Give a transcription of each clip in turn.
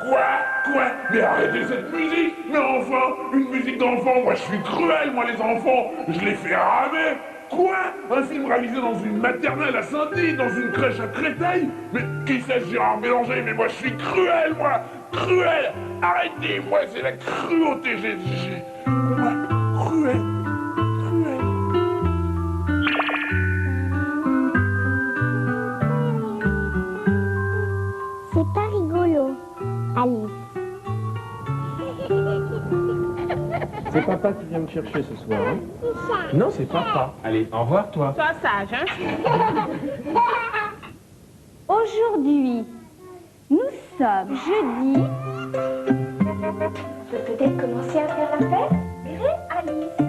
Quoi? Mais arrêtez cette musique! Mais enfin, une musique d'enfant, moi je suis cruel, moi les enfants, je les fais ramer! Quoi? Un film réalisé dans une maternelle à Saint-Denis, dans une crèche à Créteil? Mais qui c'est Gérard Bélanger? Mais moi je suis cruel, moi! Cruel! Arrêtez, moi c'est la cruauté, Quoi? Cruel? Cruel? C'est pas rigolo, Alice. C'est papa qui vient me chercher ce soir, hein? Non, c'est papa. Allez, au revoir, toi. Sois sage, hein? Aujourd'hui, nous sommes jeudi. Je peux peut-être commencer à faire la fête? Vrai, Alice?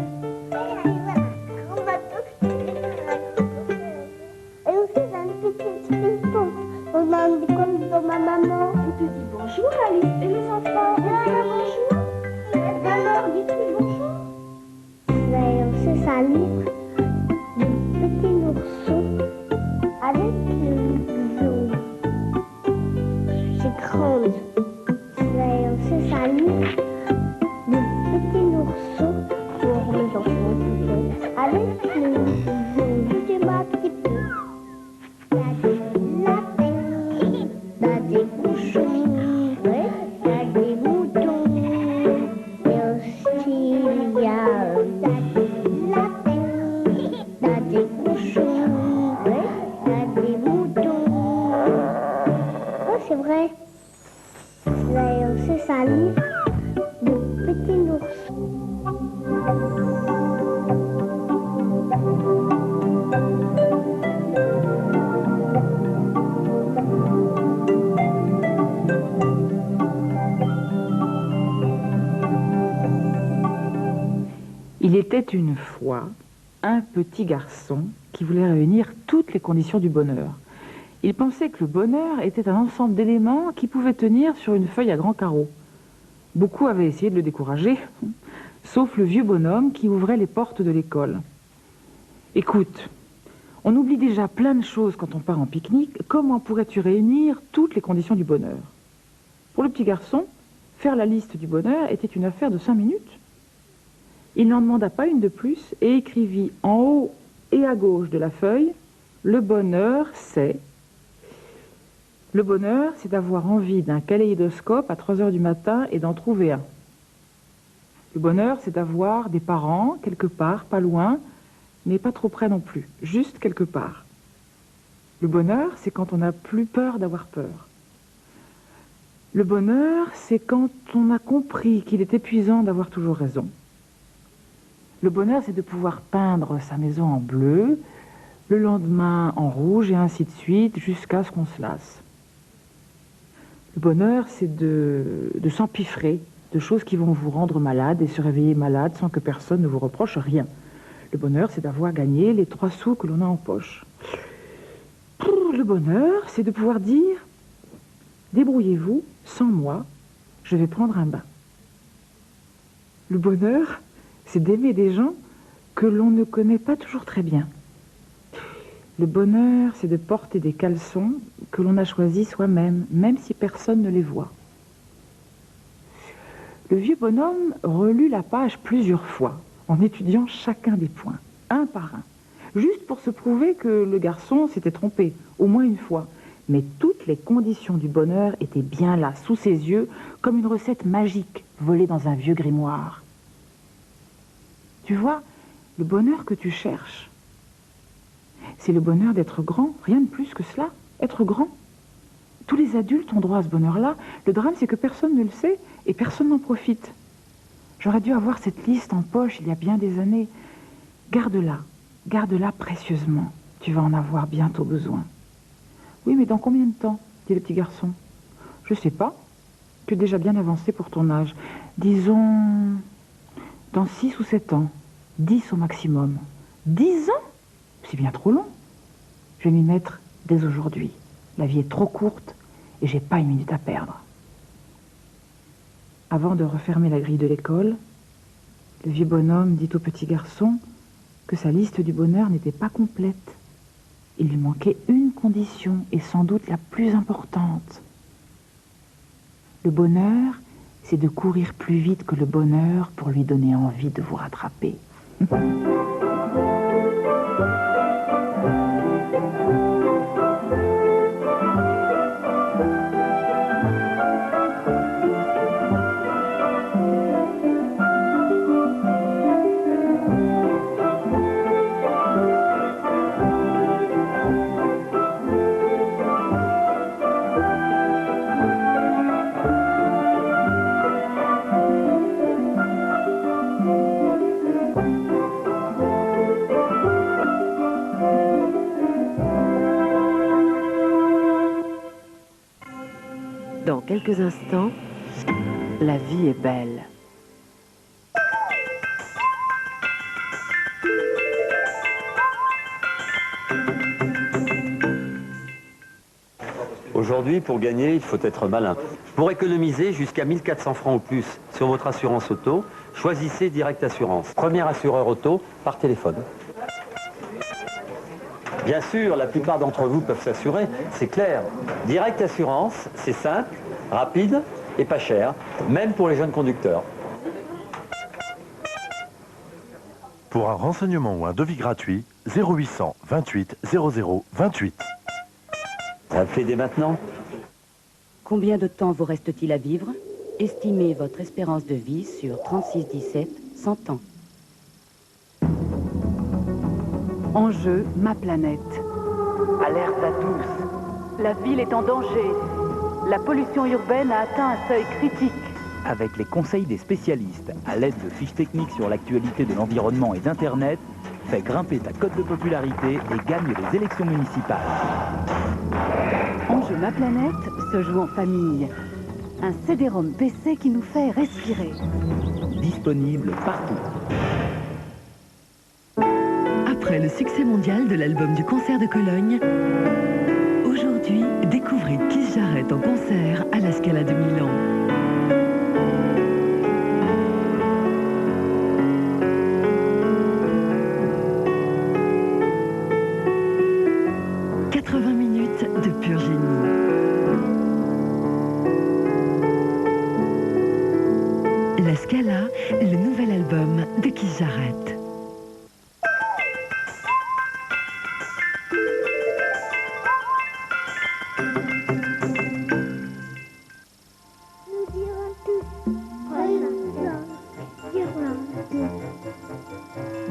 Et aussi, j'ai une petite piston. On m'a dit comme dans ma maman. On te dit bonjour, Alice. Et les enfants, on dit bonjour. Alors, dis-tu bonjour? C'est un livre de petits ourson avec le jaune. C'est grande. C'est un livre de petits ourson pour les enfants peut-être. Avec le jaune. Dis-moi un petit peu. Il y a des lapins, il y a des cochons, il y a des moutons. Et aussi il y a des lapins, il y a des cochons, il y a des moutons. Oh, c'est vrai. C'est un livre de petits ours. Il était une fois un petit garçon qui voulait réunir toutes les conditions du bonheur. Il pensait que le bonheur était un ensemble d'éléments qui pouvaient tenir sur une feuille à grands carreaux. Beaucoup avaient essayé de le décourager, sauf le vieux bonhomme qui ouvrait les portes de l'école. Écoute, on oublie déjà plein de choses quand on part en pique-nique. Comment pourrais-tu réunir toutes les conditions du bonheur? Pour le petit garçon, faire la liste du bonheur était une affaire de 5 minutes. Il n'en demanda pas une de plus et écrivit en haut et à gauche de la feuille « Le bonheur, c'est... » Le bonheur, c'est d'avoir envie d'un kaléidoscope à 3 heures du matin et d'en trouver un. Le bonheur, c'est d'avoir des parents, quelque part, pas loin, mais pas trop près non plus, juste quelque part. Le bonheur, c'est quand on n'a plus peur d'avoir peur. Le bonheur, c'est quand on a compris qu'il est épuisant d'avoir toujours raison. Le bonheur, c'est de pouvoir peindre sa maison en bleu, le lendemain en rouge, et ainsi de suite, jusqu'à ce qu'on se lasse. Le bonheur, c'est de s'empiffrer de choses qui vont vous rendre malade et se réveiller malade sans que personne ne vous reproche rien. Le bonheur, c'est d'avoir gagné les 3 sous que l'on a en poche. Le bonheur, c'est de pouvoir dire « Débrouillez-vous, sans moi, je vais prendre un bain ». Le bonheur, c'est d'aimer des gens que l'on ne connaît pas toujours très bien. Le bonheur, c'est de porter des caleçons que l'on a choisis soi-même, même si personne ne les voit. Le vieux bonhomme relut la page plusieurs fois, en étudiant chacun des points, un par un, juste pour se prouver que le garçon s'était trompé, au moins une fois. Mais toutes les conditions du bonheur étaient bien là, sous ses yeux, comme une recette magique volée dans un vieux grimoire. Tu vois, le bonheur que tu cherches, c'est le bonheur d'être grand, rien de plus que cela, être grand. Tous les adultes ont droit à ce bonheur-là. Le drame, c'est que personne ne le sait et personne n'en profite. J'aurais dû avoir cette liste en poche il y a bien des années. Garde-la précieusement. Tu vas en avoir bientôt besoin. Oui, mais dans combien de temps? Dit le petit garçon. Je sais pas. Tu es déjà bien avancé pour ton âge. Disons, dans 6 ou 7 ans. 10 au maximum. 10 ans? C'est bien trop long. Je vais m'y mettre dès aujourd'hui. La vie est trop courte et j'ai pas une minute à perdre. Avant de refermer la grille de l'école, le vieux bonhomme dit au petit garçon que sa liste du bonheur n'était pas complète. Il lui manquait une condition, et sans doute la plus importante. Le bonheur, c'est de courir plus vite que le bonheur pour lui donner envie de vous rattraper. Dans quelques instants, La vie est belle. Aujourd'hui, pour gagner, il faut être malin. Pour économiser jusqu'à 1 400 francs ou plus sur votre assurance auto, choisissez Direct Assurance. Premier assureur auto par téléphone. Bien sûr, la plupart d'entre vous peuvent s'assurer, c'est clair. Direct Assurance, c'est simple, rapide et pas cher, même pour les jeunes conducteurs. Pour un renseignement ou un devis gratuit, 0800 28 00 28. Appelez dès maintenant. combien de temps vous reste-t-il à vivre? Estimez votre espérance de vie sur 36-17, 100 ans. Enjeu, ma planète. Alerte à tous. La ville est en danger. La pollution urbaine a atteint un seuil critique. Avec les conseils des spécialistes, à l'aide de fiches techniques sur l'actualité de l'environnement et d'Internet, fais grimper ta cote de popularité et gagne les élections municipales. Enjeu ma planète se joue en famille. Un CD-ROM PC qui nous fait respirer. Disponible partout. Après le succès mondial de l'album du concert de Cologne, aujourd'hui, découvrez Keith Jarrett en concert à la Scala de Milan. De pur génie. La Scala, le nouvel album de Keith Jarrett.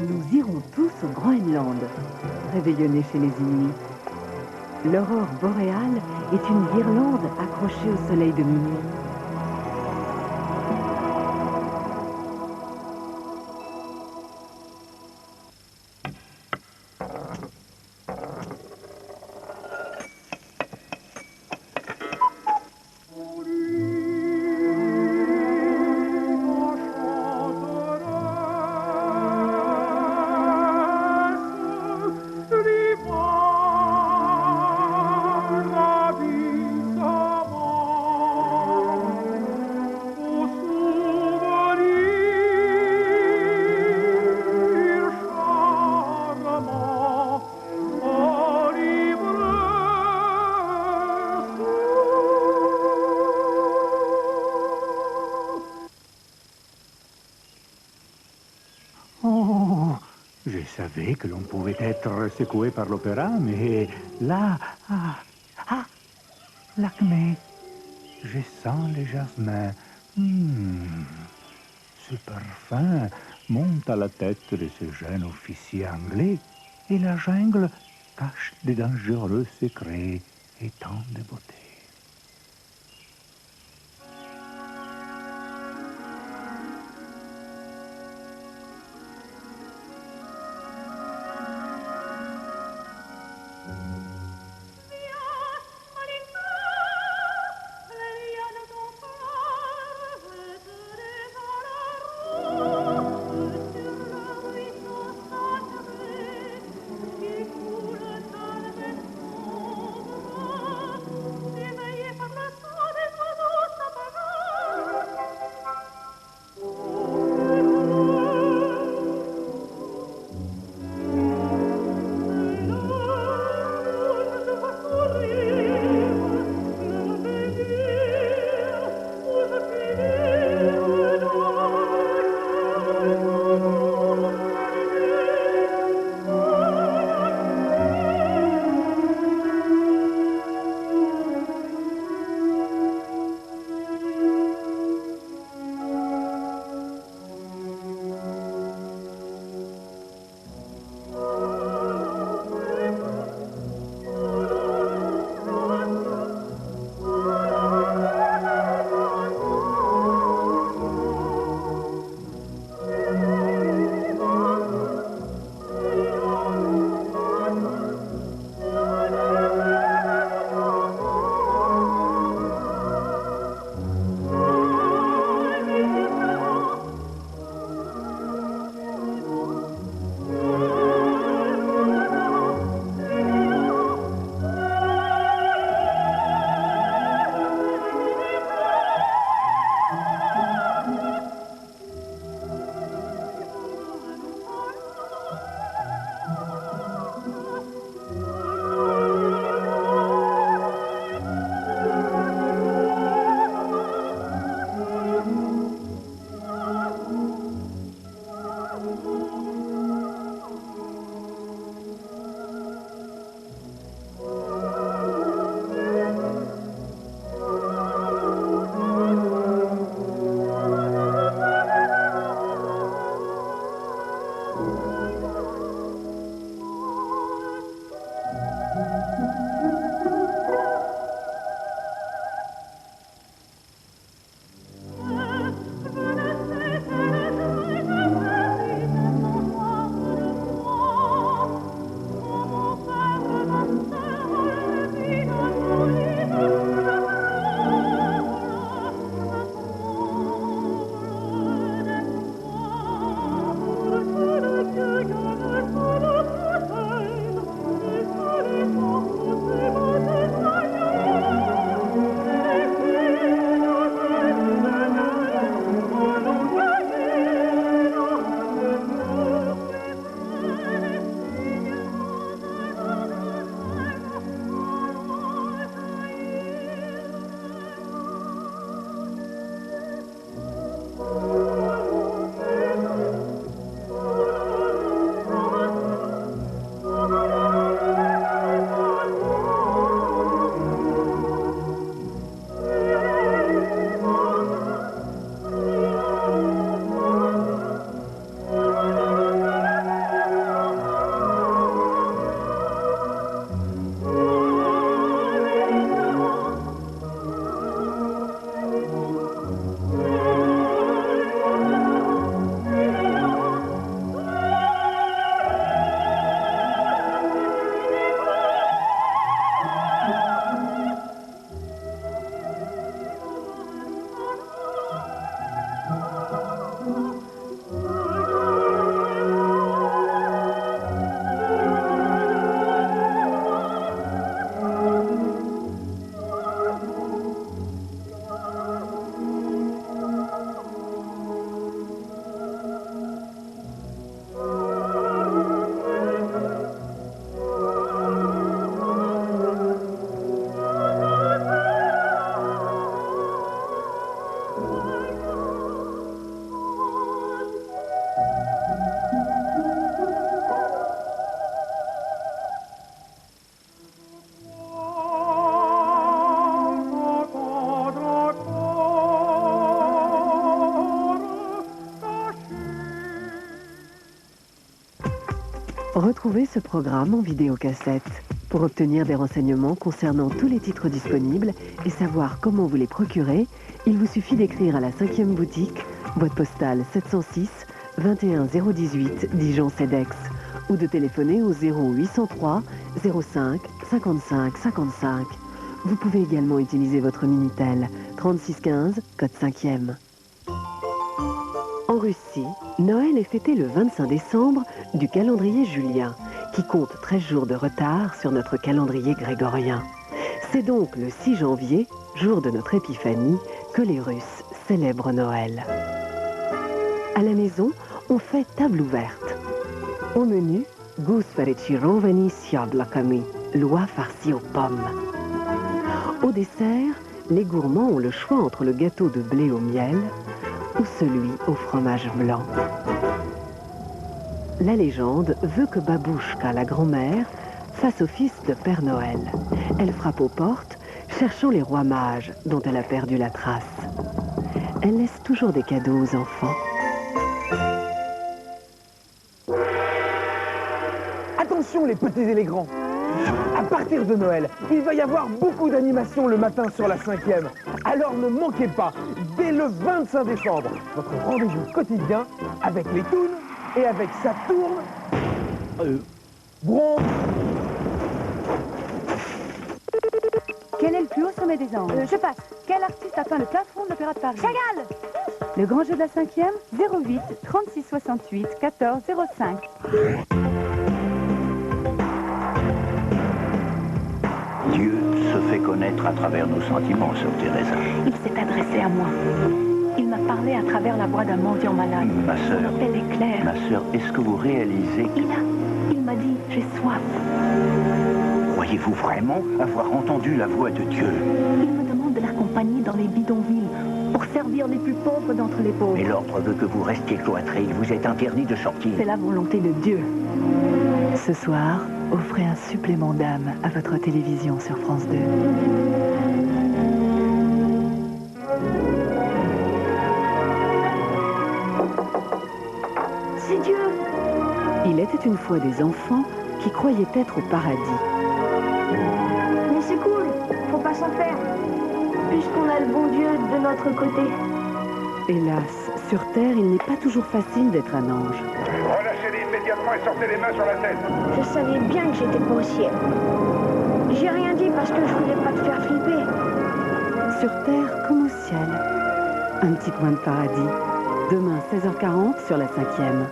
Nous irons tous au Groenland, réveillonnés chez les Inuits. L'aurore boréale est une guirlande accrochée au soleil de minuit. Je savais que l'on pouvait être secoué par l'opéra, mais là... l'acné. Je sens les jasmins. Ce parfum monte à la tête de ce jeune officier anglais, et la jungle cache des dangereux secrets et tant de beauté. Retrouvez ce programme en vidéocassette. Pour obtenir des renseignements concernant tous les titres disponibles et savoir comment vous les procurer, il vous suffit d'écrire à la 5e boutique, boîte postale 706 21 018 Dijon-Cedex, ou de téléphoner au 0803 05 55 55. Vous pouvez également utiliser votre Minitel 3615, code 5e. En Russie, Noël est fêté le 25 décembre du calendrier julien, qui compte 13 jours de retard sur notre calendrier grégorien. C'est donc le 6 janvier, jour de notre épiphanie, que les Russes célèbrent Noël. À la maison, on fait table ouverte. Au menu, goose faricirovani s yablakami, l'oie farcie aux pommes. Au dessert, les gourmands ont le choix entre le gâteau de blé au miel ou celui au fromage blanc. La légende veut que Babouchka, la grand-mère, fasse office de Père Noël. Elle frappe aux portes, cherchant les rois mages dont elle a perdu la trace. Elle laisse toujours des cadeaux aux enfants. Attention les petits et les grands. À partir de Noël, il va y avoir beaucoup d'animations le matin sur la 5e. Alors ne manquez pas, dès le 25 décembre, votre rendez-vous quotidien avec les Toons et avec Saturne. Bronze. Quel est le plus haut sommet des Andes? Je passe. Quel artiste a peint le plafond de l'Opéra de Paris? Chagall. Le grand jeu de la 5e, 08 36 68 14 05. Dieu se fait connaître à travers nos sentiments, sœur Teresa. Il s'est adressé à moi. Il m'a parlé à travers la voix d'un mendiant malade. Ma sœur. Elle est claire. Ma sœur, est-ce que vous réalisez que... Il m'a dit, j'ai soif. Croyez-vous vraiment avoir entendu la voix de Dieu? Il me demande de l'accompagner dans les bidonvilles pour servir les plus pauvres d'entre les pauvres. Mais l'ordre veut que vous restiez cloîtrés. Il vous est interdit de sortir. C'est la volonté de Dieu. Ce soir, offrez un supplément d'âme à votre télévision sur France 2. C'est Dieu. Il était une fois des enfants qui croyaient être au paradis. Mais c'est cool, faut pas s'en faire. Puisqu'on a le bon Dieu de notre côté. Hélas, sur Terre, il n'est pas toujours facile d'être un ange. Relâchez-les immédiatement et sortez les mains sur la tête. Je savais bien que j'étais pas au ciel. J'ai rien dit parce que je voulais pas te faire flipper. Sur Terre comme au ciel. Un petit coin de paradis. Demain, 16h40 sur la 5e.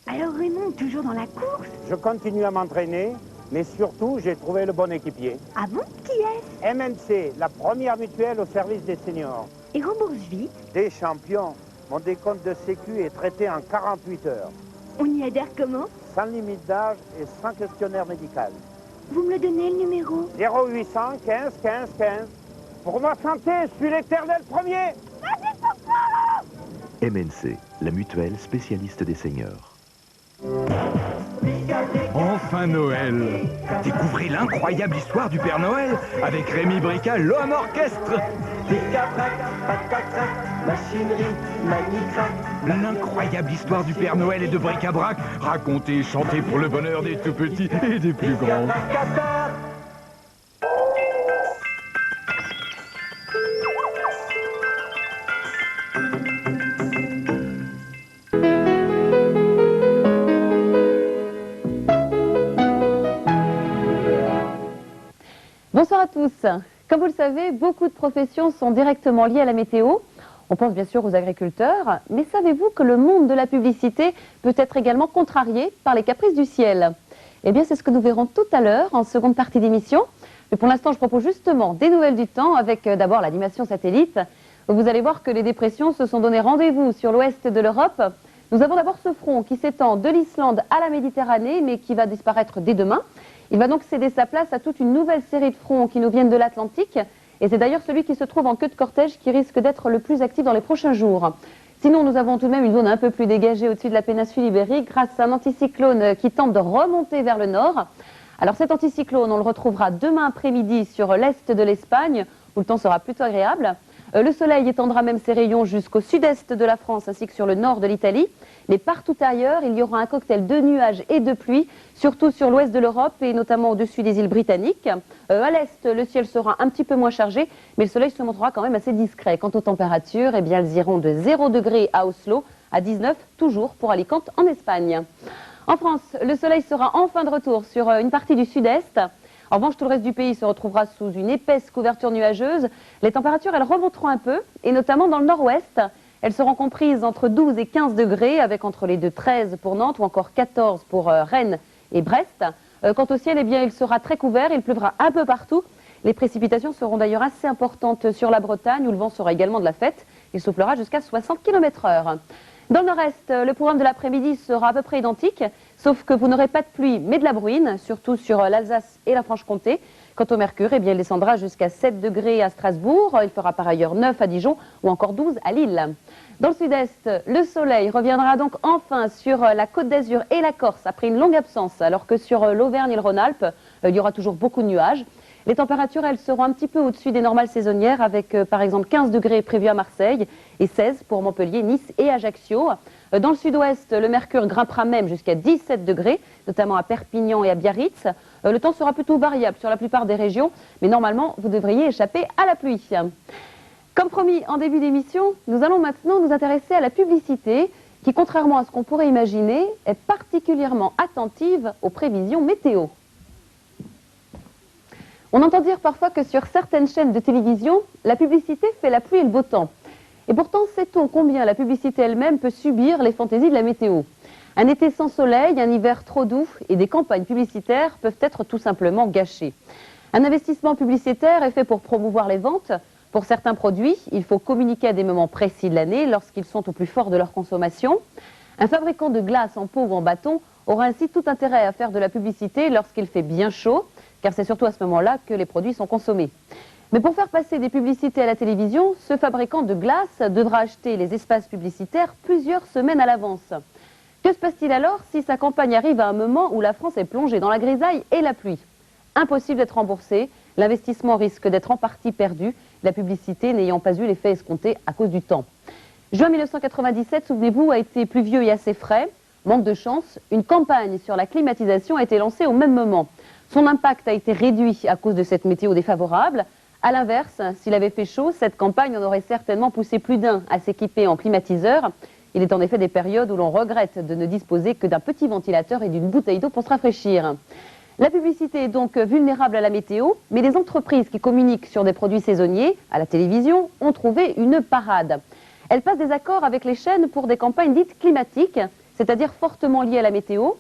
Alors Raymond, toujours dans la course? Je continue à m'entraîner, mais surtout, j'ai trouvé le bon équipier. Ah bon? Qui est-ce? MNC, la première mutuelle au service des seniors. Et rembourse vite? Des champions. Mon décompte de sécu est traité en 48 heures. On y adhère comment? Sans limite d'âge et sans questionnaire médical. Vous me le donnez, le numéro? 0800 15 15 15. Pour ma santé, je suis l'éternel premier. Vas-y, papa! MNC, la mutuelle spécialiste des seniors. Enfin Noël! Découvrez l'incroyable histoire du Père Noël avec Rémi Brica, l'homme orchestre! L'incroyable histoire du Père Noël et de bric-à-brac, racontée et chantée pour le bonheur des tout petits et des plus grands. Bonsoir à tous. Comme vous le savez, beaucoup de professions sont directement liées à la météo. On pense bien sûr aux agriculteurs, mais savez-vous que le monde de la publicité peut être également contrarié par les caprices du ciel? Eh bien, c'est ce que nous verrons tout à l'heure en seconde partie d'émission. Mais pour l'instant, je propose justement des nouvelles du temps avec d'abord l'animation satellite. Vous allez voir que les dépressions se sont donné rendez-vous sur l'ouest de l'Europe. Nous avons d'abord ce front qui s'étend de l'Islande à la Méditerranée, mais qui va disparaître dès demain. Il va donc céder sa place à toute une nouvelle série de fronts qui nous viennent de l'Atlantique. Et c'est d'ailleurs celui qui se trouve en queue de cortège qui risque d'être le plus actif dans les prochains jours. Sinon, nous avons tout de même une zone un peu plus dégagée au-dessus de la péninsule ibérique grâce à un anticyclone qui tente de remonter vers le nord. Alors cet anticyclone, on le retrouvera demain après-midi sur l'est de l'Espagne, où le temps sera plutôt agréable. Le soleil étendra même ses rayons jusqu'au sud-est de la France ainsi que sur le nord de l'Italie. Mais partout ailleurs, il y aura un cocktail de nuages et de pluie, surtout sur l'ouest de l'Europe et notamment au-dessus des îles britanniques. À l'est, le ciel sera un petit peu moins chargé, mais le soleil se montrera quand même assez discret. Quant aux températures, eh bien, elles iront de 0 degré à Oslo à 19, toujours pour Alicante en Espagne. En France, le soleil sera enfin de retour sur une partie du sud-est. En revanche, tout le reste du pays se retrouvera sous une épaisse couverture nuageuse. Les températures, elles remonteront un peu, et notamment dans le nord-ouest. Elles seront comprises entre 12 et 15 degrés, avec entre les deux 13 pour Nantes ou encore 14 pour Rennes et Brest. Quant au ciel, eh bien, il sera très couvert, il pleuvra un peu partout. Les précipitations seront d'ailleurs assez importantes sur la Bretagne, où le vent sera également de la fête. Il soufflera jusqu'à 60 km/h. Dans le nord-est, le programme de l'après-midi sera à peu près identique, sauf que vous n'aurez pas de pluie, mais de la bruine, surtout sur l'Alsace et la Franche-Comté. Quant au mercure, eh bien, il descendra jusqu'à 7 degrés à Strasbourg, il fera par ailleurs 9 à Dijon ou encore 12 à Lille. Dans le sud-est, le soleil reviendra donc enfin sur la Côte d'Azur et la Corse après une longue absence, alors que sur l'Auvergne et le Rhône-Alpes, il y aura toujours beaucoup de nuages. Les températures, elles seront un petit peu au-dessus des normales saisonnières avec par exemple 15 degrés prévus à Marseille et 16 pour Montpellier, Nice et Ajaccio. Dans le sud-ouest, le mercure grimpera même jusqu'à 17 degrés, notamment à Perpignan et à Biarritz. Le temps sera plutôt variable sur la plupart des régions, mais normalement, vous devriez échapper à la pluie. Comme promis en début d'émission, nous allons maintenant nous intéresser à la publicité qui, contrairement à ce qu'on pourrait imaginer, est particulièrement attentive aux prévisions météo. On entend dire parfois que sur certaines chaînes de télévision, la publicité fait la pluie et le beau temps. Et pourtant, sait-on combien la publicité elle-même peut subir les fantaisies de la météo? Un été sans soleil, un hiver trop doux et des campagnes publicitaires peuvent être tout simplement gâchées. Un investissement publicitaire est fait pour promouvoir les ventes. Pour certains produits, il faut communiquer à des moments précis de l'année lorsqu'ils sont au plus fort de leur consommation. Un fabricant de glace en pot ou en bâton aura ainsi tout intérêt à faire de la publicité lorsqu'il fait bien chaud, car c'est surtout à ce moment-là que les produits sont consommés. Mais pour faire passer des publicités à la télévision, ce fabricant de glace devra acheter les espaces publicitaires plusieurs semaines à l'avance. Que se passe-t-il alors si sa campagne arrive à un moment où la France est plongée dans la grisaille et la pluie? Impossible d'être remboursé, l'investissement risque d'être en partie perdu, la publicité n'ayant pas eu l'effet escompté à cause du temps. Juin 1997, souvenez-vous, a été pluvieux et assez frais. Manque de chance, une campagne sur la climatisation a été lancée au même moment. Son impact a été réduit à cause de cette météo défavorable. A l'inverse, s'il avait fait chaud, cette campagne en aurait certainement poussé plus d'un à s'équiper en climatiseur. Il est en effet des périodes où l'on regrette de ne disposer que d'un petit ventilateur et d'une bouteille d'eau pour se rafraîchir. La publicité est donc vulnérable à la météo, mais les entreprises qui communiquent sur des produits saisonniers, à la télévision, ont trouvé une parade. Elles passent des accords avec les chaînes pour des campagnes dites climatiques, c'est-à-dire fortement liées à la météo.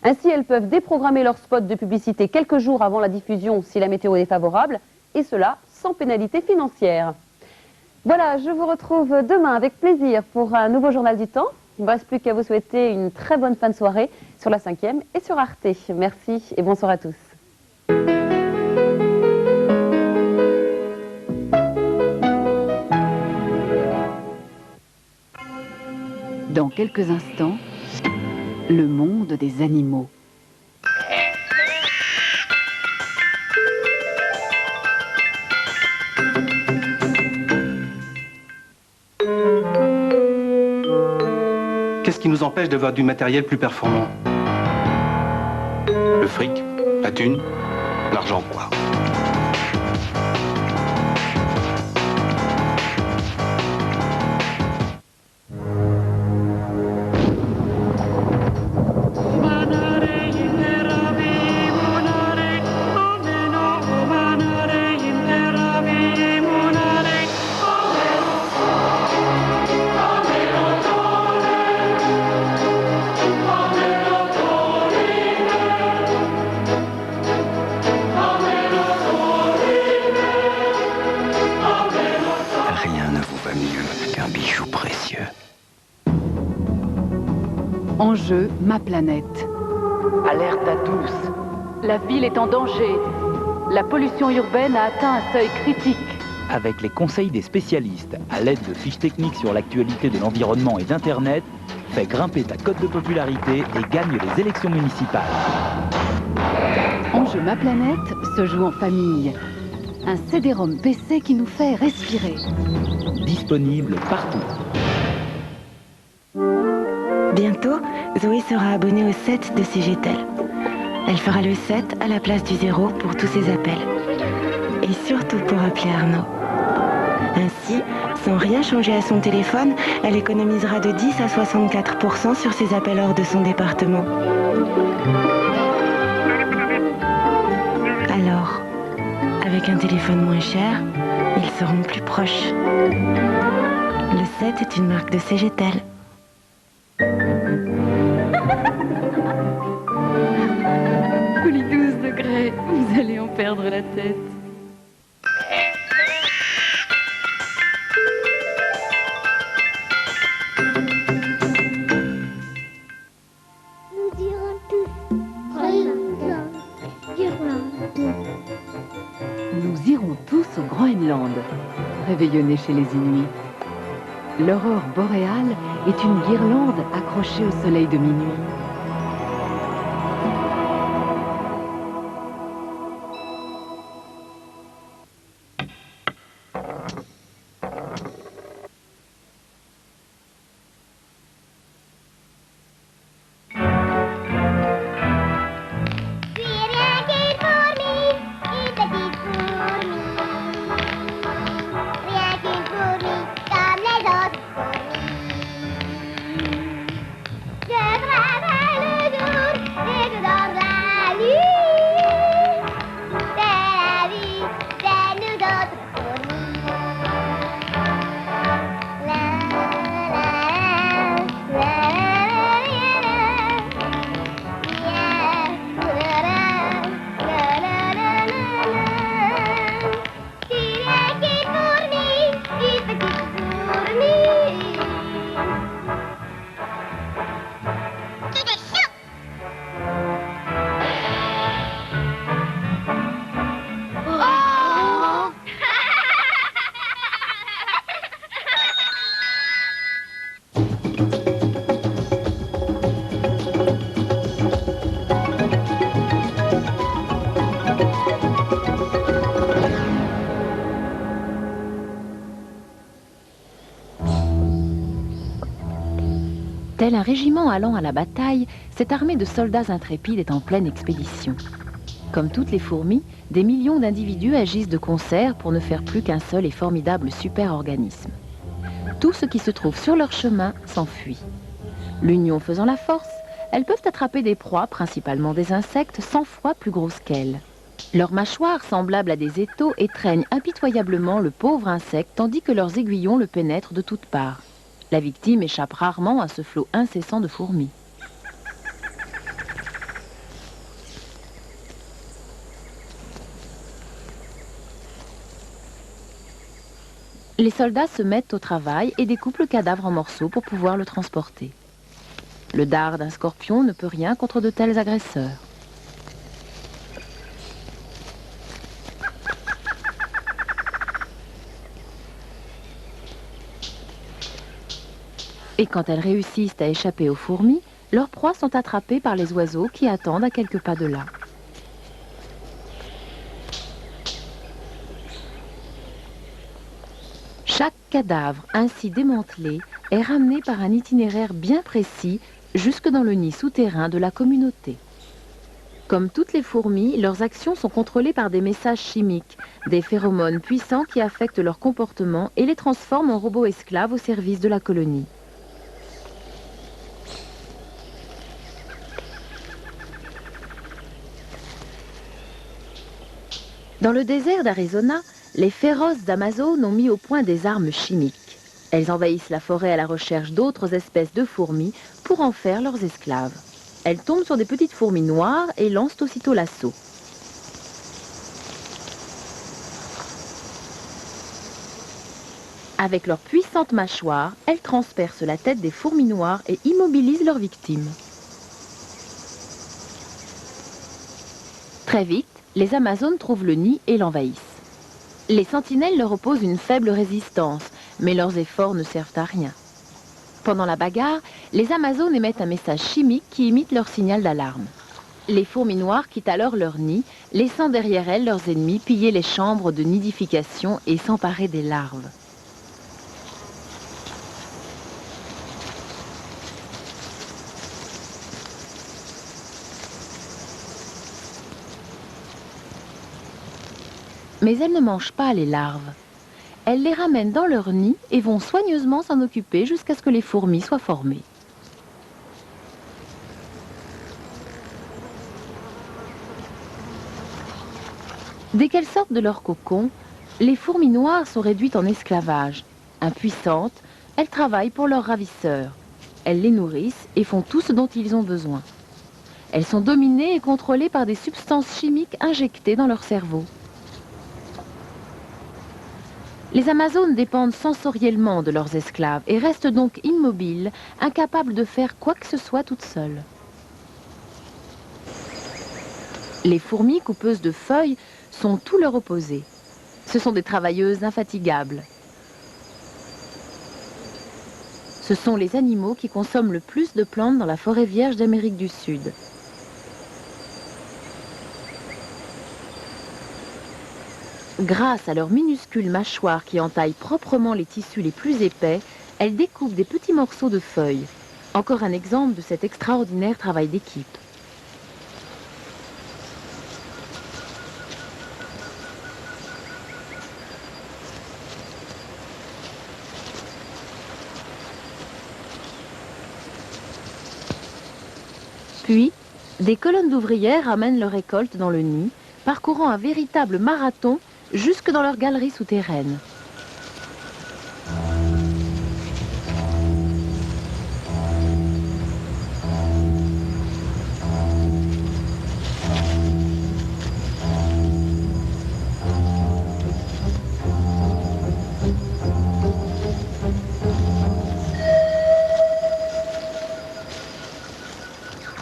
Ainsi, elles peuvent déprogrammer leurs spots de publicité quelques jours avant la diffusion si la météo est défavorable, et cela sans pénalité financière. Voilà, je vous retrouve demain avec plaisir pour un nouveau Journal du Temps. Il ne me reste plus qu'à vous souhaiter une très bonne fin de soirée sur la 5e et sur Arte. Merci et bonsoir à tous. Dans quelques instants, le monde des animaux. Qu'est-ce qui nous empêche d'avoir du matériel plus performant? Le fric, la thune, l'argent quoi. Enjeu, ma planète. Alerte à tous. La ville est en danger. La pollution urbaine a atteint un seuil critique. Avec les conseils des spécialistes, à l'aide de fiches techniques sur l'actualité de l'environnement et d'Internet, fais grimper ta cote de popularité et gagne les élections municipales. Enjeu, ma planète se joue en famille. Un CD-ROM PC qui nous fait respirer. disponible partout. Bientôt, Zoé sera abonnée au 7 de CGTEL. Elle fera le 7 à la place du 0 pour tous ses appels. Et surtout pour appeler Arnaud. Ainsi, sans rien changer à son téléphone, elle économisera de 10 à 64% sur ses appels hors de son département. Alors, avec un téléphone moins cher, ils seront plus proches. Le 7 est une marque de CGTEL. Pour les 12 degrés, vous allez en perdre la tête. Nous irons tous Nous irons tous au Groenland, réveillonnés chez les Inuits. L'aurore boréale est une guirlande accrochée au soleil de minuit. Tel un régiment allant à la bataille, cette armée de soldats intrépides est en pleine expédition. Comme toutes les fourmis, des millions d'individus agissent de concert pour ne faire plus qu'un seul et formidable super-organisme. Tout ce qui se trouve sur leur chemin s'enfuit. L'union faisant la force, elles peuvent attraper des proies, principalement des insectes, 100 fois plus grosses qu'elles. Leurs mâchoires, semblables à des étaux, étreignent impitoyablement le pauvre insecte, tandis que leurs aiguillons le pénètrent de toutes parts. La victime échappe rarement à ce flot incessant de fourmis. Les soldats se mettent au travail et découpent le cadavre en morceaux pour pouvoir le transporter. Le dard d'un scorpion ne peut rien contre de tels agresseurs. Et quand elles réussissent à échapper aux fourmis, leurs proies sont attrapées par les oiseaux qui attendent à quelques pas de là. Chaque cadavre ainsi démantelé est ramené par un itinéraire bien précis jusque dans le nid souterrain de la communauté. Comme toutes les fourmis, leurs actions sont contrôlées par des messages chimiques, des phéromones puissants qui affectent leur comportement et les transforment en robots esclaves au service de la colonie. Dans le désert d'Arizona, les féroces Amazones ont mis au point des armes chimiques. Elles envahissent la forêt à la recherche d'autres espèces de fourmis pour en faire leurs esclaves. Elles tombent sur des petites fourmis noires et lancent aussitôt l'assaut. Avec leurs puissantes mâchoires, elles transpercent la tête des fourmis noires et immobilisent leurs victimes. Très vite, les Amazones trouvent le nid et l'envahissent. Les sentinelles leur opposent une faible résistance, mais leurs efforts ne servent à rien. Pendant la bagarre, les Amazones émettent un message chimique qui imite leur signal d'alarme. Les fourmis noires quittent alors leur nid, laissant derrière elles leurs ennemis piller les chambres de nidification et s'emparer des larves. Mais elles ne mangent pas les larves. Elles les ramènent dans leur nid et vont soigneusement s'en occuper jusqu'à ce que les fourmis soient formées. Dès qu'elles sortent de leur cocon, les fourmis noires sont réduites en esclavage. Impuissantes, elles travaillent pour leurs ravisseurs. Elles les nourrissent et font tout ce dont ils ont besoin. Elles sont dominées et contrôlées par des substances chimiques injectées dans leur cerveau. Les Amazones dépendent sensoriellement de leurs esclaves et restent donc immobiles, incapables de faire quoi que ce soit toutes seules. Les fourmis coupeuses de feuilles sont tout leur opposé. Ce sont des travailleuses infatigables. Ce sont les animaux qui consomment le plus de plantes dans la forêt vierge d'Amérique du Sud. Grâce à leurs minuscules mâchoires qui entaillent proprement les tissus les plus épais, elles découpent des petits morceaux de feuilles. Encore un exemple de cet extraordinaire travail d'équipe. Puis, des colonnes d'ouvrières amènent leur récolte dans le nid, parcourant un véritable marathon jusque dans leur galerie souterraine.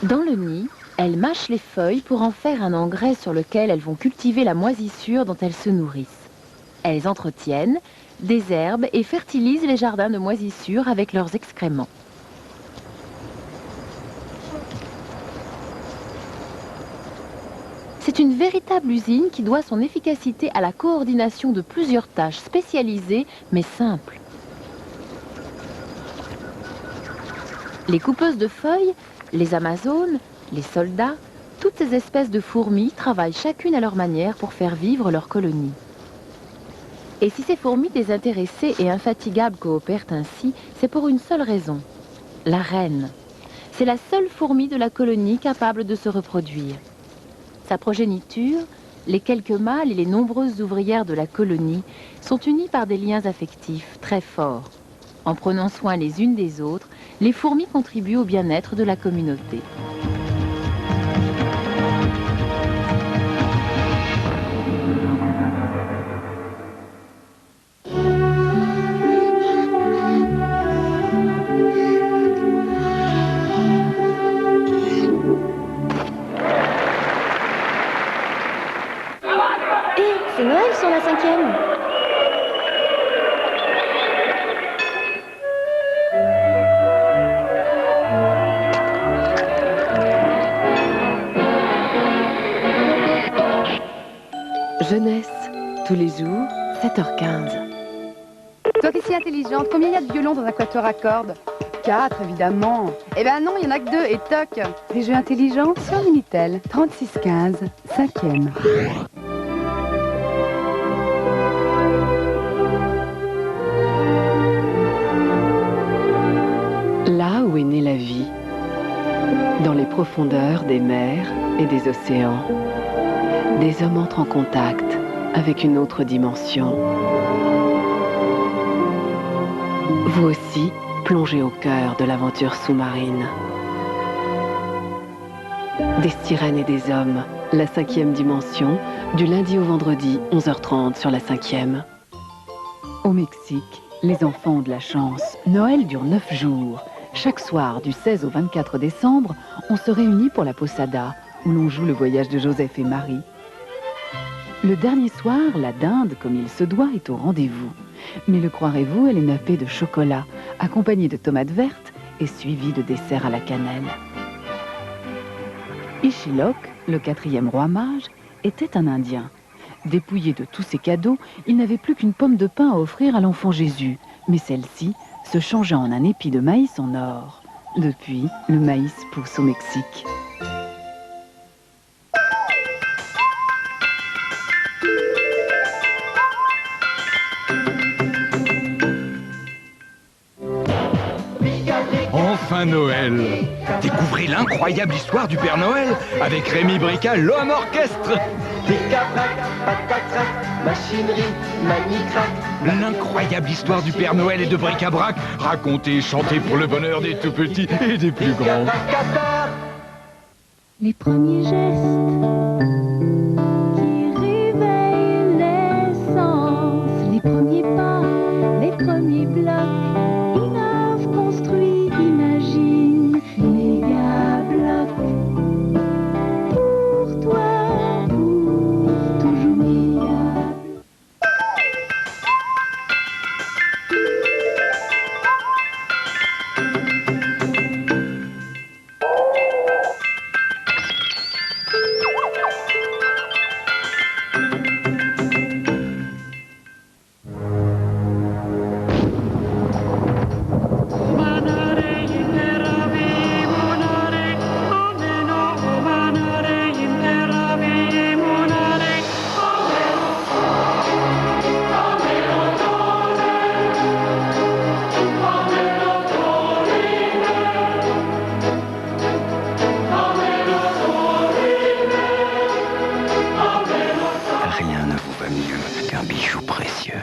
Dans le nid, elles mâchent les feuilles pour en faire un engrais sur lequel elles vont cultiver la moisissure dont elles se nourrissent. Elles entretiennent, désherbent et fertilisent les jardins de moisissure avec leurs excréments. C'est une véritable usine qui doit son efficacité à la coordination de plusieurs tâches spécialisées mais simples. Les coupeuses de feuilles, les Amazones, les soldats, toutes ces espèces de fourmis travaillent chacune à leur manière pour faire vivre leur colonie. Et si ces fourmis désintéressées et infatigables coopèrent ainsi, c'est pour une seule raison, la reine. C'est la seule fourmi de la colonie capable de se reproduire. Sa progéniture, les quelques mâles et les nombreuses ouvrières de la colonie sont unis par des liens affectifs très forts. En prenant soin les unes des autres, les fourmis contribuent au bien-être de la communauté. C'est Noël sur la 5e. Jeunesse, tous les jours, 7h15. Toi qui es si intelligente, combien il y a de violons dans un quatuor à cordes? 4, évidemment. Eh ben non, il y en a que 2 et toc. Des jeux intelligents sur Minitel, 3615, 5e. Là où est née la vie, dans les profondeurs des mers et des océans, des hommes entrent en contact avec une autre dimension. Vous aussi, plongez au cœur de l'aventure sous-marine. Des sirènes et des hommes, la 5e dimension, du lundi au vendredi, 11h30 sur la 5e. Au Mexique, les enfants ont de la chance. Noël dure 9 jours. Chaque soir, du 16 au 24 décembre, on se réunit pour la Posada, où l'on joue le voyage de Joseph et Marie. Le dernier soir, la dinde, comme il se doit, est au rendez-vous. Mais le croirez-vous, elle est nappée de chocolat, accompagnée de tomates vertes et suivie de desserts à la cannelle. Ishilok, le 4e roi mage, était un Indien. Dépouillé de tous ses cadeaux, il n'avait plus qu'une pomme de pain à offrir à l'enfant Jésus, mais celle-ci se changea en un épi de maïs en or. Depuis, le maïs pousse au Mexique. enfin Noël. Découvrez l'incroyable histoire du Père Noël avec Rémi Brica, l'homme orchestre. Machinerie, manicrac. L'incroyable histoire du Père Noël et de bric-à-brac, racontée et chantée pour le bonheur des tout petits et des plus grands. Les premiers gestes qui réveillent l'essence, les premiers pas, les premiers blocs, innove, construit, imagine, méga blocs. Pour toi, pour toujours méga. Rien ne vous va mieux qu'un bijou précieux.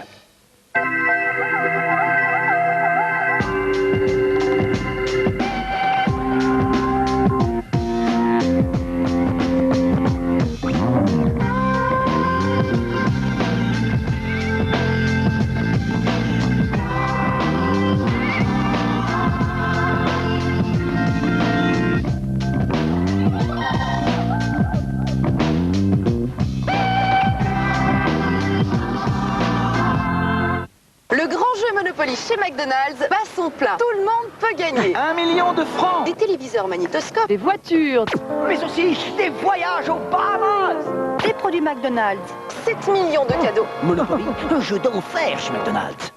Le grand jeu Monopoly chez McDonald's bat son plein. Tout le monde peut gagner. 1 million de francs. Des téléviseurs magnétoscopes. Des voitures. Mais aussi des voyages aux Bahamas. Des produits McDonald's. 7 millions de cadeaux. Monopoly, un jeu d'enfer chez McDonald's.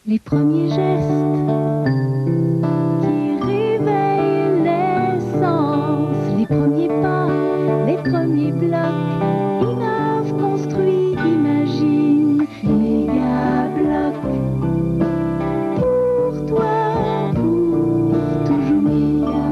Les premiers gestes qui réveillent l'essence, les premiers pas, les premiers blocs, innove, construit, imagine, méga blocs. Pour toi, pour toujours méga.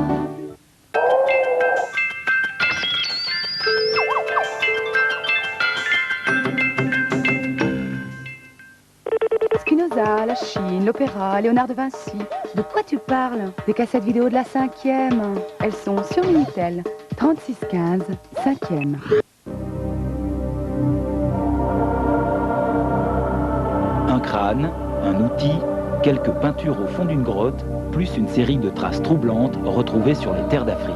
Spinoza, la Chine, l'opéra, Léonard de Vinci. De quoi tu parles? Des cassettes vidéo de la 5e. Elles sont sur Minitel. 3615, 5e. Un crâne, un outil, quelques peintures au fond d'une grotte, plus une série de traces troublantes retrouvées sur les terres d'Afrique.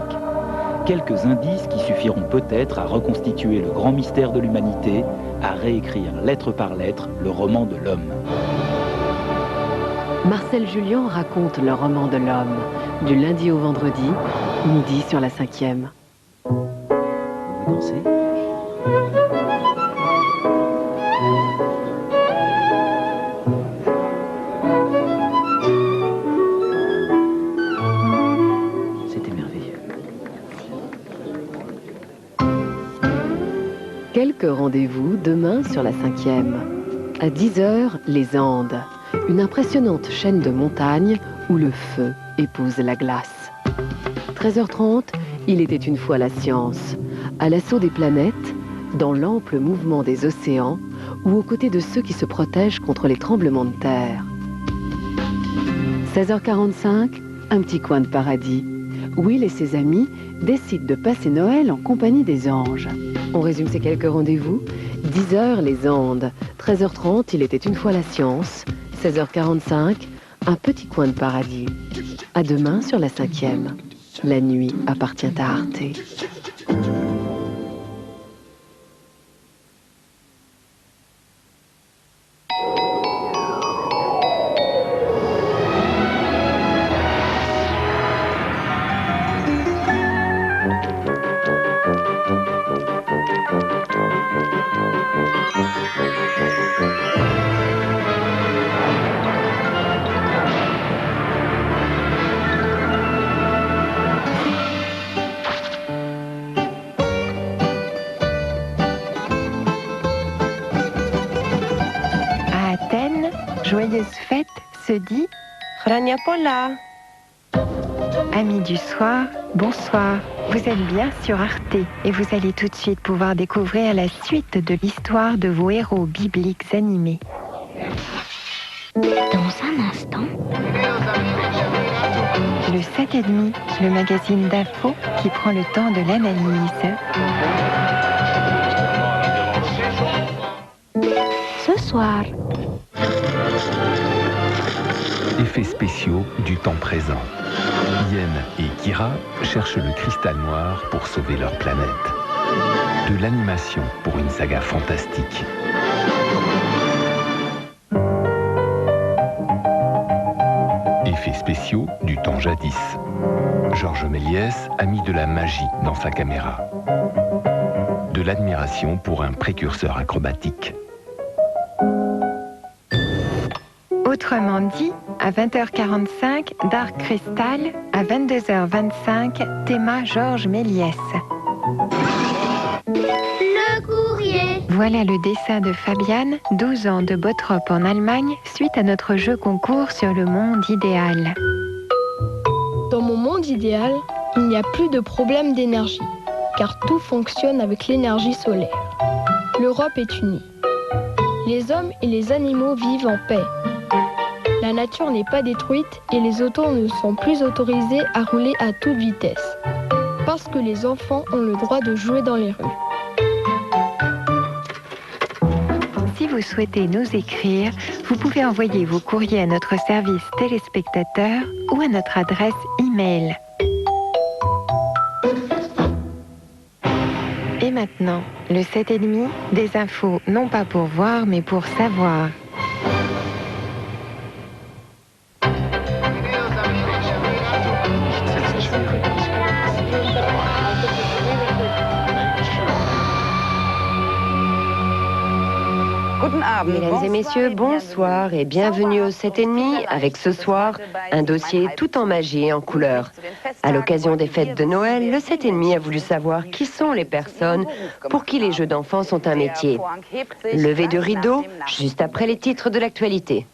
Quelques indices qui suffiront peut-être à reconstituer le grand mystère de l'humanité, à réécrire lettre par lettre le roman de l'homme. Marcel Julien raconte le roman de l'homme, du lundi au vendredi, midi sur la 5e. Vous dansez ? C'était merveilleux. Quelques rendez-vous demain sur la 5e. À 10h, les Andes. Une impressionnante chaîne de montagnes où le feu épouse la glace. 13h30, il était une fois la science. À l'assaut des planètes, dans l'ample mouvement des océans ou aux côtés de ceux qui se protègent contre les tremblements de terre. 16h45, un petit coin de paradis. Will et ses amis décident de passer Noël en compagnie des anges. On résume ces quelques rendez-vous. 10h, les Andes. 13h30, il était une fois la science. 16h45, un petit coin de paradis. À demain sur la 5e. La nuit appartient à Arte. À Athènes, joyeuse fête se dit Chrania Pola. Amis du soir, bonsoir. Vous êtes bien sur Arte et vous allez tout de suite pouvoir découvrir la suite de l'histoire de vos héros bibliques animés. Dans un instant. Le 7,5, le magazine d'info qui prend le temps de l'analyse. Ce soir. Effets spéciaux du temps présent. Yen et Kira cherchent le cristal noir pour sauver leur planète. De l'animation pour une saga fantastique. Effets spéciaux du temps jadis. Georges Méliès a mis de la magie dans sa caméra. De l'admiration pour un précurseur acrobatique. Autrement dit, à 20h45, Dark Crystal, à 22h25, Théma Georges Méliès. Le courrier. Voilà le dessin de Fabiane, 12 ans, de Bottrop en Allemagne, suite à notre jeu concours sur le monde idéal. Dans mon monde idéal, il n'y a plus de problème d'énergie, car tout fonctionne avec l'énergie solaire. L'Europe est unie. Les hommes et les animaux vivent en paix. La nature n'est pas détruite et les autos ne sont plus autorisés à rouler à toute vitesse. Parce que les enfants ont le droit de jouer dans les rues. Si vous souhaitez nous écrire, vous pouvez envoyer vos courriers à notre service téléspectateur ou à notre adresse e-mail. Et maintenant, le 7,5, des infos non pas pour voir mais pour savoir. Mesdames et messieurs, bonsoir et bienvenue au 7,5 avec ce soir un dossier tout en magie et en couleurs. À l'occasion des fêtes de Noël, le 7,5 a voulu savoir qui sont les personnes pour qui les jeux d'enfants sont un métier. Levée de rideau, juste après les titres de l'actualité.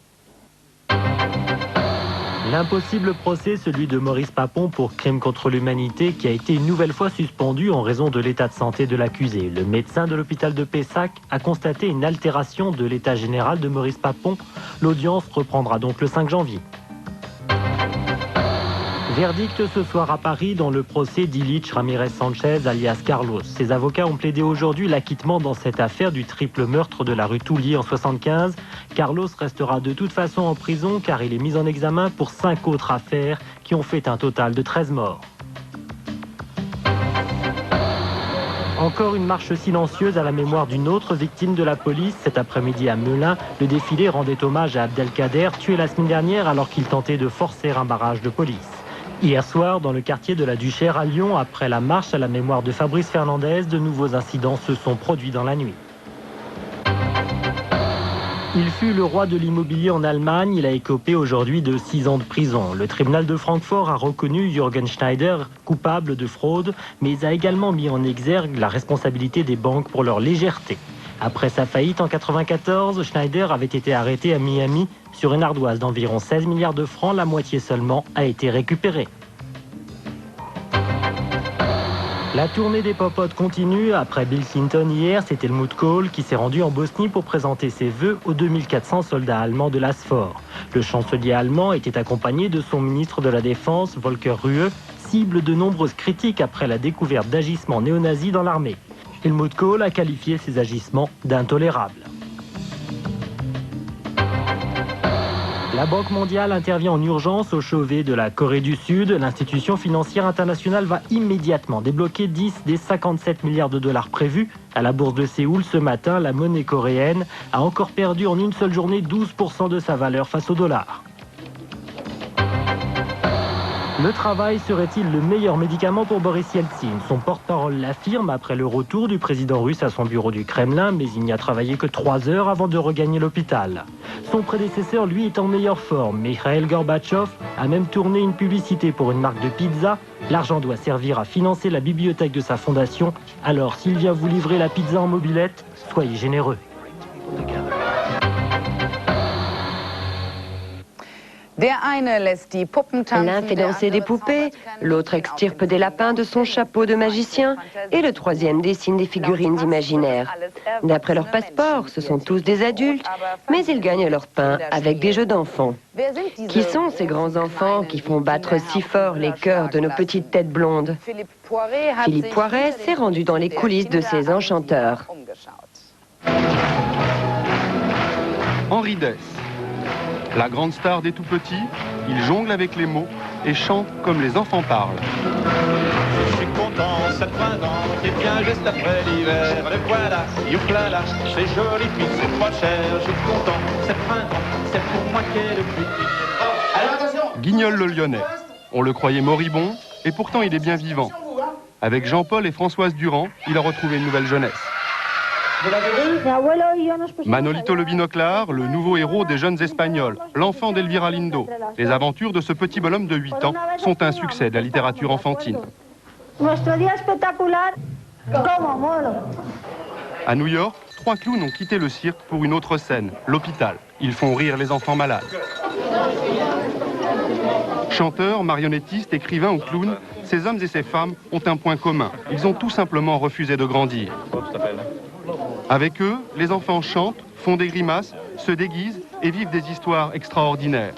L'impossible procès, celui de Maurice Papon pour crime contre l'humanité, qui a été une nouvelle fois suspendu en raison de l'état de santé de l'accusé. Le médecin de l'hôpital de Pessac a constaté une altération de l'état général de Maurice Papon. L'audience reprendra donc le 5 janvier. Verdict ce soir à Paris dans le procès d'Illich Ramirez Sanchez alias Carlos. Ses avocats ont plaidé aujourd'hui l'acquittement dans cette affaire du triple meurtre de la rue Toulier en 1975. Carlos restera de toute façon en prison car il est mis en examen pour 5 autres affaires qui ont fait un total de 13 morts. Encore une marche silencieuse à la mémoire d'une autre victime de la police. Cet après-midi à Melun, le défilé rendait hommage à Abdelkader, tué la semaine dernière alors qu'il tentait de forcer un barrage de police. Hier soir, dans le quartier de la Duchère à Lyon, après la marche à la mémoire de Fabrice Fernandez, de nouveaux incidents se sont produits dans la nuit. Il fut le roi de l'immobilier en Allemagne. Il a écopé aujourd'hui de 6 ans de prison. Le tribunal de Francfort a reconnu Jürgen Schneider coupable de fraude, mais a également mis en exergue la responsabilité des banques pour leur légèreté. Après sa faillite en 1994, Schneider avait été arrêté à Miami sur une ardoise d'environ 16 milliards de francs. La moitié seulement a été récupérée. La tournée des popotes continue. Après Bill Clinton hier, c'est Helmut Kohl qui s'est rendu en Bosnie pour présenter ses vœux aux 2400 soldats allemands de l'ASFOR. Le chancelier allemand était accompagné de son ministre de la Défense, Volker Rühe, cible de nombreuses critiques après la découverte d'agissements néo-nazis dans l'armée. Helmut Kohl a qualifié ces agissements d'intolérables. La Banque mondiale intervient en urgence au chevet de la Corée du Sud. L'institution financière internationale va immédiatement débloquer 10 des 57 milliards de dollars prévus. À la bourse de Séoul ce matin, la monnaie coréenne a encore perdu en une seule journée 12% de sa valeur face au dollar. Le travail serait-il le meilleur médicament pour Boris Yeltsin? Son porte-parole l'affirme après le retour du président russe à son bureau du Kremlin, mais il n'y a travaillé que 3 heures avant de regagner l'hôpital. Son prédécesseur, lui, est en meilleure forme. Mikhail Gorbatchev a même tourné une publicité pour une marque de pizza. L'argent doit servir à financer la bibliothèque de sa fondation. Alors, s'il vient vous livrer la pizza en mobilette, soyez généreux. L'un fait danser des poupées, l'autre extirpe des lapins de son chapeau de magicien et le troisième dessine des figurines imaginaires. D'après leur passeport, ce sont tous des adultes, mais ils gagnent leur pain avec des jeux d'enfants. Qui sont ces grands enfants qui font battre si fort les cœurs de nos petites têtes blondes? Philippe Poiret s'est rendu dans les coulisses de ces enchanteurs. Henri Dess, la grande star des tout-petits, il jongle avec les mots et chante comme les enfants parlent. Je suis content, cette printemps qui vient juste après l'hiver. Le voilà, youplala, c'est joli puis c'est pas cher. Je suis content, cette printemps, c'est pour moi qu'est le plus. Alors attention! Guignol le Lyonnais, on le croyait moribond et pourtant il est bien vivant. Avec Jean-Paul et Françoise Durand, il a retrouvé une nouvelle jeunesse. Manolito le Binoclar, le nouveau héros des jeunes Espagnols, l'enfant d'Elvira Lindo. Les aventures de ce petit bonhomme de 8 ans sont un succès de la littérature enfantine. À New York, 3 clowns ont quitté le cirque pour une autre scène, l'hôpital. Ils font rire les enfants malades. Chanteurs, marionnettistes, écrivains ou clowns, ces hommes et ces femmes ont un point commun. Ils ont tout simplement refusé de grandir. Avec eux, les enfants chantent, font des grimaces, se déguisent et vivent des histoires extraordinaires.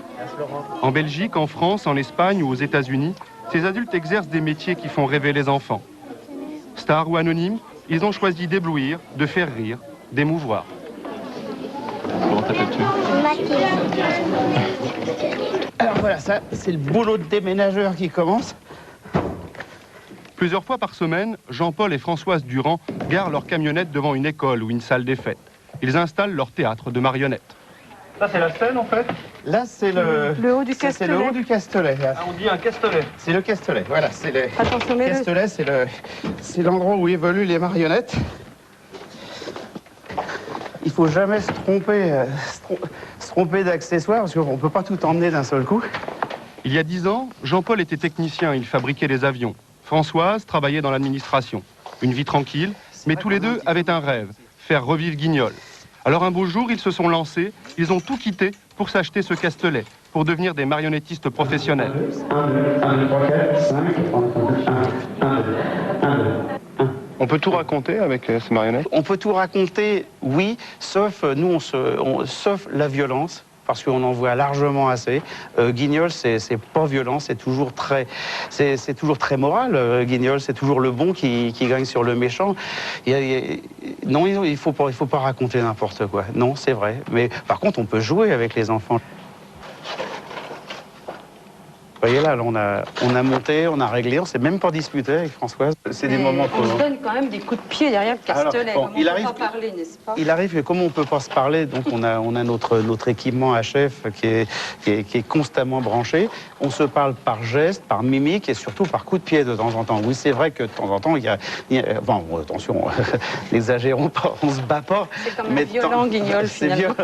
En Belgique, en France, en Espagne ou aux États-Unis, ces adultes exercent des métiers qui font rêver les enfants. Stars ou anonymes, ils ont choisi d'éblouir, de faire rire, d'émouvoir. Comment t'appelles-tu? Alors voilà, ça, c'est le boulot de déménageur qui commence. Plusieurs fois par semaine, Jean-Paul et Françoise Durand garent leur camionnette devant une école ou une salle des fêtes. Ils installent leur théâtre de marionnettes. Ça, c'est la scène, en fait? Là, c'est le haut du Castelet. C'est le haut du Castelet. Ah, on dit un Castelet. C'est le Castelet, voilà. C'est le Attention, les Castelet, c'est l'endroit où évoluent les marionnettes. Il faut jamais se tromper d'accessoires, parce qu'on ne peut pas tout emmener d'un seul coup. Il y a 10 ans, Jean-Paul était technicien, il fabriquait des avions. Françoise travaillait dans l'administration. Une vie tranquille, mais tous les deux avaient un rêve, faire revivre Guignol. Alors un beau jour, ils se sont lancés, ils ont tout quitté pour s'acheter ce Castelet, pour devenir des marionnettistes professionnels. On peut tout raconter avec ces marionnettes? On peut tout raconter, oui, sauf nous, sauf la violence, parce qu'on en voit largement assez. Guignol, c'est pas violent, c'est toujours très moral. Guignol, c'est toujours le bon qui gagne sur le méchant. Non, il faut pas raconter n'importe quoi. Non, c'est vrai. Mais par contre, on peut jouer avec les enfants. Vous voyez là, on a monté, on a réglé, on s'est même pas disputé avec Françoise. C'est des moments on se donne quand même des coups de pied derrière le Castelet. Alors, bon, il arrive, parler, n'est-ce pas? Il arrive que comme on peut pas se parler, donc on a notre équipement HF qui est constamment branché. On se parle par geste, par mimique et surtout par coup de pied de temps en temps. Oui, c'est vrai que de temps en temps, il y a bon, attention, n'exagérons pas, on se bat pas. C'est quand même violent, Guignol, finalement.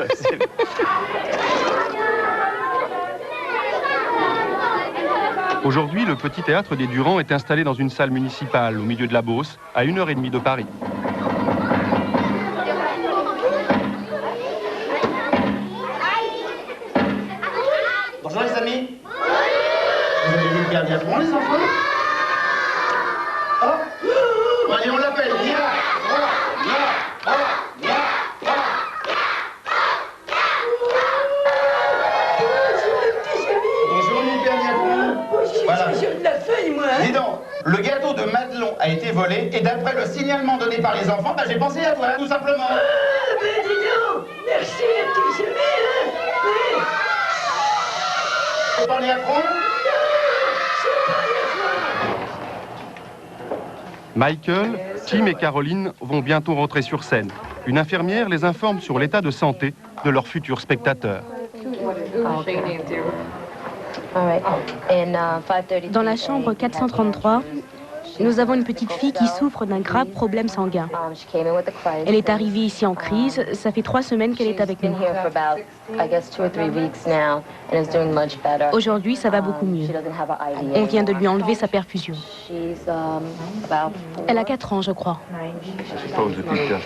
Aujourd'hui, le petit théâtre des Durand est installé dans une salle municipale au milieu de la Beauce, à 1h30 de Paris. Bonjour les amis. Vous avez vu le gardien de les enfants? Oh, allez, on l'appelle. Dis donc, le gâteau de Madelon a été volé et d'après le signalement donné par les enfants, j'ai pensé à toi, tout simplement. Mais dis donc, merci à tous amis, hein. Vous parlez à Franck? Michael, Tim et Caroline vont bientôt rentrer sur scène. Une infirmière les informe sur l'état de santé de leurs futurs spectateurs. Dans la chambre 433, nous avons une petite fille qui souffre d'un grave problème sanguin. Elle est arrivée ici en crise, ça fait 3 semaines qu'elle est avec nous. Aujourd'hui, ça va beaucoup mieux. On vient de lui enlever sa perfusion. Elle a 4 ans, je crois.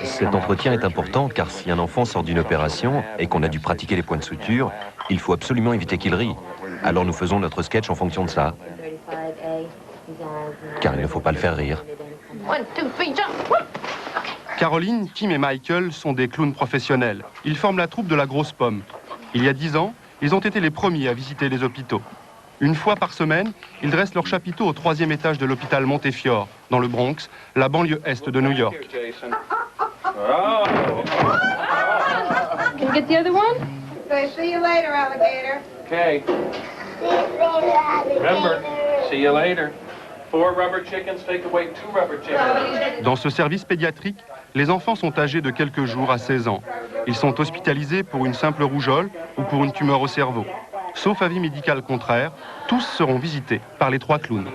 Cet entretien est important car si un enfant sort d'une opération et qu'on a dû pratiquer les points de suture, Il faut absolument éviter qu'il rie. Alors nous faisons notre sketch en fonction de ça. Car il ne faut pas le faire rire. Caroline, Tim et Michael sont des clowns professionnels. Ils forment la troupe de la Grosse Pomme. Il y a 10 ans, ils ont été les premiers à visiter les hôpitaux. Une fois par semaine, ils dressent leur chapiteau au 3e étage de l'hôpital Montefiore, dans le Bronx, la banlieue est de New York. Can you get the other one? Okay, see you later, alligator. Okay. Remember, see you later. 4 rubber chickens take away 2 rubber chickens. Dans ce service pédiatrique, les enfants sont âgés de quelques jours à 16 ans. Ils sont hospitalisés pour une simple rougeole ou pour une tumeur au cerveau. Sauf avis médical contraire, tous seront visités par les 3 clowns.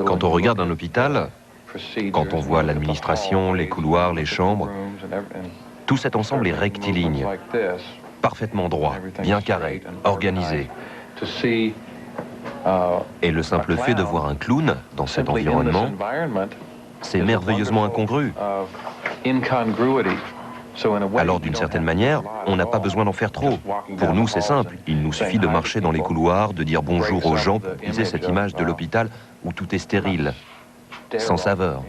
Quand on regarde un hôpital, quand on voit l'administration, les couloirs, les chambres, tout cet ensemble est rectiligne, parfaitement droit, bien carré, organisé. Et le simple fait de voir un clown dans cet environnement, c'est merveilleusement incongru. Alors d'une certaine manière, on n'a pas besoin d'en faire trop. Pour nous, c'est simple. Il nous suffit de marcher dans les couloirs, de dire bonjour aux gens pour utiliser cette image de l'hôpital où tout est stérile, sans saveur.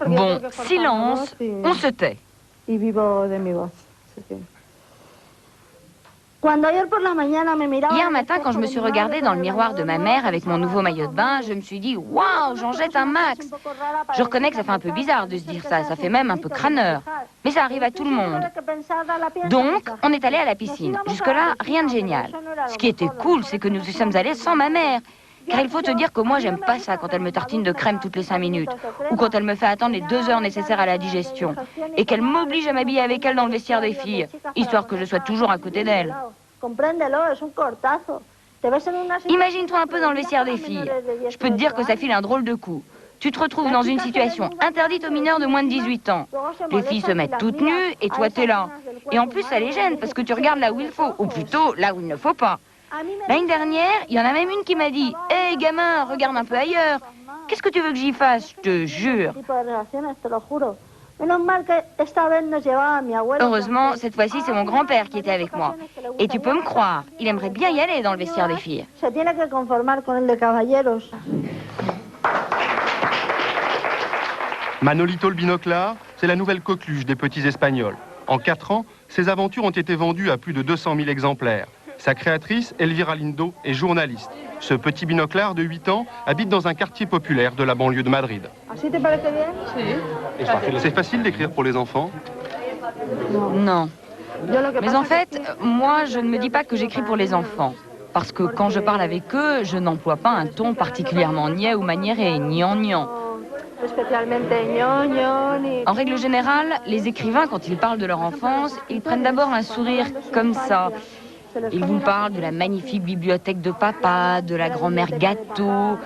Bon, silence, on se tait. Hier matin, quand je me suis regardée dans le miroir de ma mère avec mon nouveau maillot de bain, je me suis dit « Waouh, j'en jette un max !» Je reconnais que ça fait un peu bizarre de se dire ça, ça fait même un peu crâneur. Mais ça arrive à tout le monde. Donc, on est allé à la piscine. Jusque-là, rien de génial. Ce qui était cool, c'est que nous y sommes allés sans ma mère. Car il faut te dire que moi, j'aime pas ça quand elle me tartine de crème toutes les 5 minutes. Ou quand elle me fait attendre les 2 heures nécessaires à la digestion. Et qu'elle m'oblige à m'habiller avec elle dans le vestiaire des filles. Histoire que je sois toujours à côté d'elle. Imagine-toi un peu dans le vestiaire des filles. Je peux te dire que ça file un drôle de coup. Tu te retrouves dans une situation interdite aux mineurs de moins de 18 ans. Les filles se mettent toutes nues et toi t'es là. Et en plus ça les gêne parce que tu regardes là où il faut. Ou plutôt là où il ne faut pas. L'année dernière, il y en a même une qui m'a dit « Hé gamin, regarde un peu ailleurs. Qu'est-ce que tu veux que j'y fasse, je te jure ?» Heureusement, cette fois-ci, c'est mon grand-père qui était avec moi. Et tu peux me croire, il aimerait bien y aller dans le vestiaire des filles. Manolito le binoclard, c'est la nouvelle coqueluche des petits Espagnols. En 4 ans, ses aventures ont été vendues à plus de 200 000 exemplaires. Sa créatrice, Elvira Lindo, est journaliste. Ce petit binoclard de 8 ans habite dans un quartier populaire de la banlieue de Madrid. C'est facile d'écrire pour les enfants? Non. Mais en fait, moi, je ne me dis pas que j'écris pour les enfants. Parce que quand je parle avec eux, je n'emploie pas un ton particulièrement niais ou maniéré, nian-nian. En règle générale, les écrivains, quand ils parlent de leur enfance, ils prennent d'abord un sourire comme ça. Ils vous parlent de la magnifique bibliothèque de papa, de la grand-mère gâteau.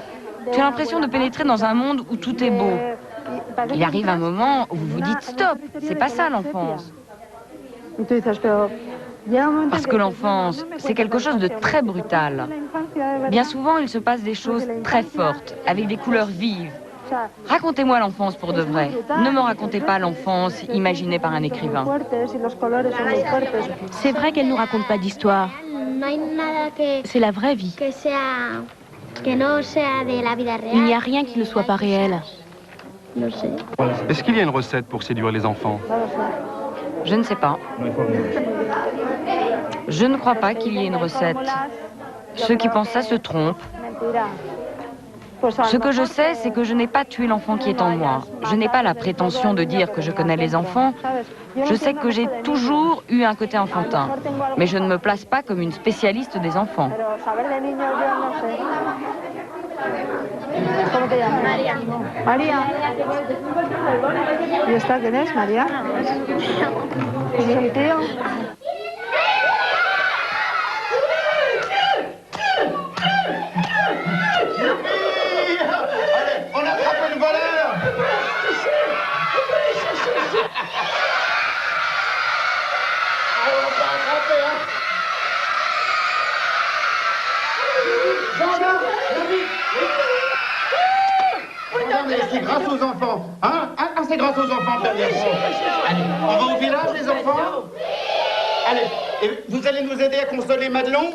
Tu as l'impression de pénétrer dans un monde où tout est beau. Il arrive un moment où vous vous dites stop, c'est pas ça l'enfance. Parce que l'enfance, c'est quelque chose de très brutal. Bien souvent, il se passe des choses très fortes, avec des couleurs vives. Racontez-moi l'enfance pour de vrai. Ne me racontez pas l'enfance imaginée par un écrivain. C'est vrai qu'elle ne nous raconte pas d'histoire. C'est la vraie vie. Il n'y a rien qui ne soit pas réel. Est-ce qu'il y a une recette pour séduire les enfants? Je ne sais pas. Je ne crois pas qu'il y ait une recette. Ceux qui pensent ça se trompent. Ce que je sais, c'est que je n'ai pas tué l'enfant qui est en moi. Je n'ai pas la prétention de dire que je connais les enfants. Je sais que j'ai toujours eu un côté enfantin. Mais je ne me place pas comme une spécialiste des enfants. María. María. ¿Y esta quién es, María? ¿Es el tío? On a attrapé le voleur! On va attraper, hein? Regardez, c'est grâce aux enfants. Hein? Ah, c'est grâce aux enfants, Allez, on va au village, les enfants? Allez, et vous allez nous aider à consoler Madelon?